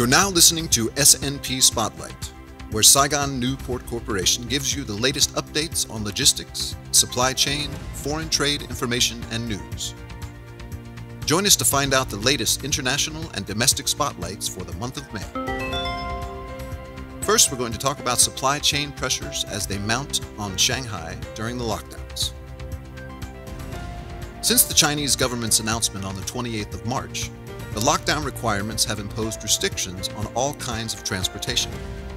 You're now listening to SNP Spotlight, where Saigon Newport Corporation gives you the latest updates on logistics, supply chain, foreign trade information, and news. Join us to find out the latest international and domestic spotlights for the month of May. First, we're going to talk about supply chain pressures as they mount on Shanghai during the lockdowns. Since the Chinese government's announcement on the 28th of March, the lockdown requirements have imposed restrictions on all kinds of transportation,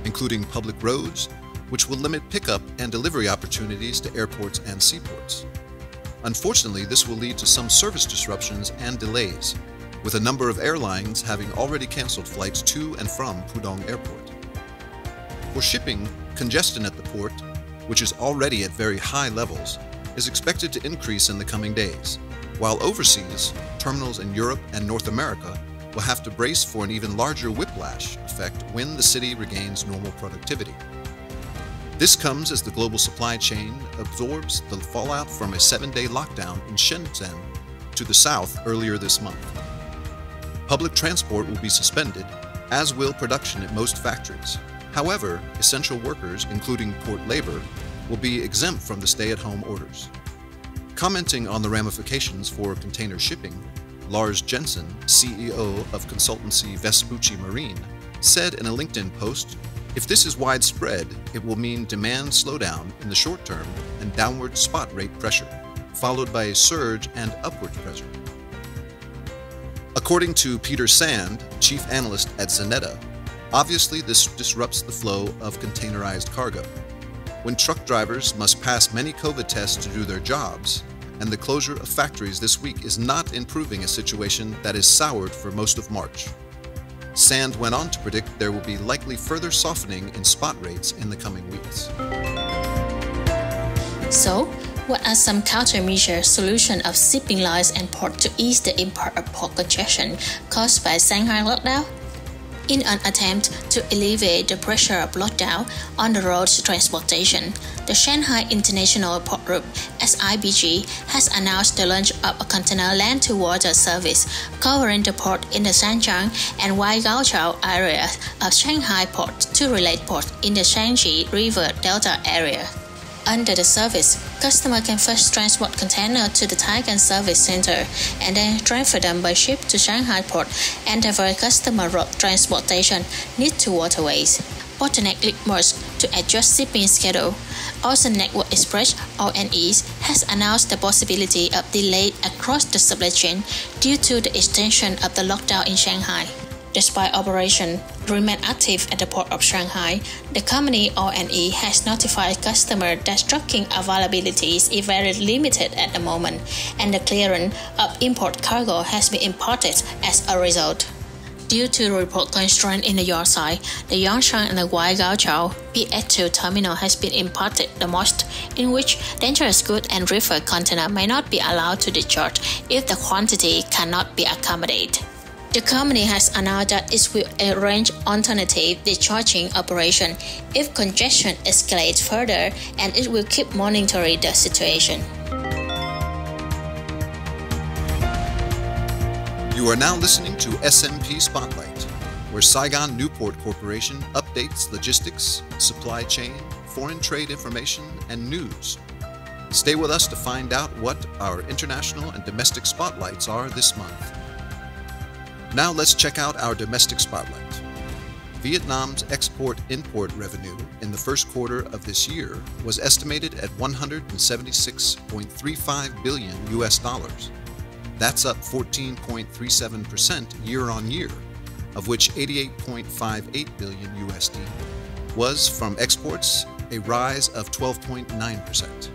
including public roads, which will limit pickup and delivery opportunities to airports and seaports. Unfortunately, this will lead to some service disruptions and delays, with a number of airlines having already canceled flights to and from Pudong Airport. For shipping, congestion at the port, which is already at very high levels, is expected to increase in the coming days, while overseas, terminals in Europe and North America will have to brace for an even larger whiplash effect when the city regains normal productivity. This comes as the global supply chain absorbs the fallout from a 7-day lockdown in Shenzhen to the south earlier this month. Public transport will be suspended, as will production at most factories. However, essential workers, including port labor, will be exempt from the stay-at-home orders. Commenting on the ramifications for container shipping, Lars Jensen, CEO of consultancy Vespucci Marine, said in a LinkedIn post, "If this is widespread, it will mean demand slowdown in the short term and downward spot rate pressure, followed by a surge and upward pressure." According to Peter Sand, chief analyst at Zanetta, obviously this disrupts the flow of containerized cargo. When truck drivers must pass many COVID tests to do their jobs, and the closure of factories this week is not improving a situation that is soured for most of March. Sand went on to predict there will be likely further softening in spot rates in the coming weeks. So, what are some countermeasure solutions of shipping lines and ports to ease the impact of port congestion caused by Shanghai lockdown? In an attempt to alleviate the pressure of lockdown on the road transportation, the Shanghai International Port Group (SIPG) has announced the launch of a container land-to-water service covering the port in the Zhanjiang and Waigaoqiao areas of Shanghai Port to related ports in the Yangtze River Delta area. Under the service, customers can first transport containers to the Saigon Service Center and then transfer them by ship to Shanghai Port and divert customer road transportation need to waterways. Bottleneck merged to adjust shipping schedule. Ocean Network Express (ONE) has announced the possibility of delay across the supply chain due to the extension of the lockdown in Shanghai. Despite operation remain active at the port of Shanghai, the company ONE has notified customers that trucking availability is very limited at the moment, and the clearance of import cargo has been impacted as a result. Due to report constraint in the yard side, the Yangshan and the Waigaoqiao PS2 terminal has been impacted the most, in which dangerous goods and river containers may not be allowed to discharge if the quantity cannot be accommodated. The company has announced that it will arrange alternative discharging operation if congestion escalates further, and it will keep monitoring the situation. You are now listening to SNP Spotlight, where Saigon Newport Corporation updates logistics, supply chain, foreign trade information, and news. Stay with us to find out what our international and domestic spotlights are this month. Now let's check out our domestic spotlight. Vietnam's export-import revenue in the first quarter of this year was estimated at $176.35 billion. That's up 14.37% year-on-year, of which $88.58 billion was from exports, a rise of 12.9%.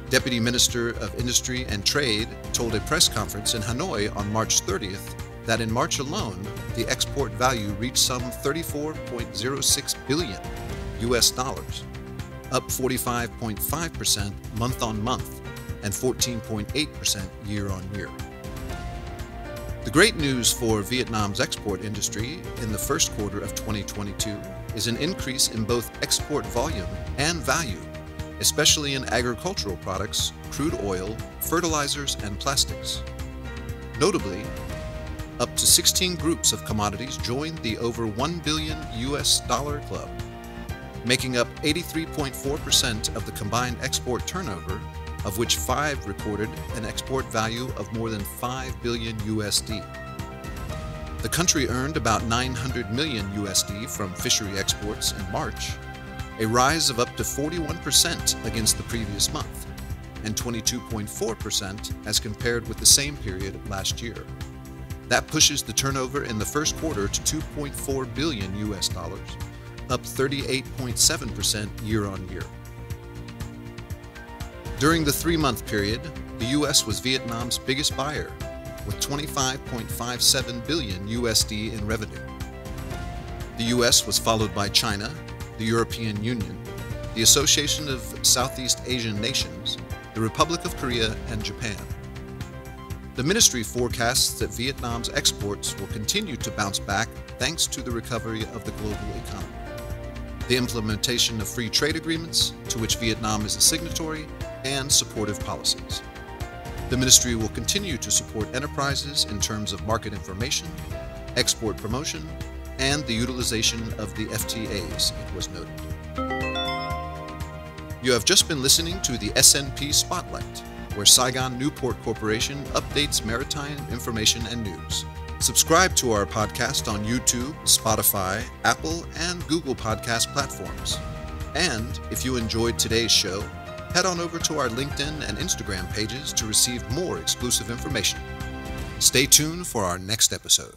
Deputy Minister of Industry and Trade told a press conference in Hanoi on March 30th that in March alone, the export value reached some $34.06 billion, up 45.5% month-on-month and 14.8% year-on-year. The great news for Vietnam's export industry in the first quarter of 2022 is an increase in both export volume and value, especially in agricultural products, crude oil, fertilizers, and plastics. Notably, Up to 16 groups of commodities joined the over $1 billion club, making up 83.4% of the combined export turnover, of which 5 reported an export value of more than $5 billion. The country earned about $900 million from fishery exports in March, a rise of up to 41% against the previous month, and 22.4% as compared with the same period last year. That pushes the turnover in the first quarter to $2.4 billion, up 38.7% year-on-year. During the 3-month period, the U.S. was Vietnam's biggest buyer, with $25.57 billion in revenue. The U.S. was followed by China, the European Union, the Association of Southeast Asian Nations, the Republic of Korea, and Japan. The ministry forecasts that Vietnam's exports will continue to bounce back thanks to the recovery of the global economy, the implementation of free trade agreements, to which Vietnam is a signatory, and supportive policies. The ministry will continue to support enterprises in terms of market information, export promotion, and the utilization of the FTAs, it was noted. You have just been listening to the SNP Spotlight, where Saigon Newport Corporation updates maritime information and news. Subscribe to our podcast on YouTube, Spotify, Apple, and Google Podcast platforms. And if you enjoyed today's show, head on over to our LinkedIn and Instagram pages to receive more exclusive information. Stay tuned for our next episode.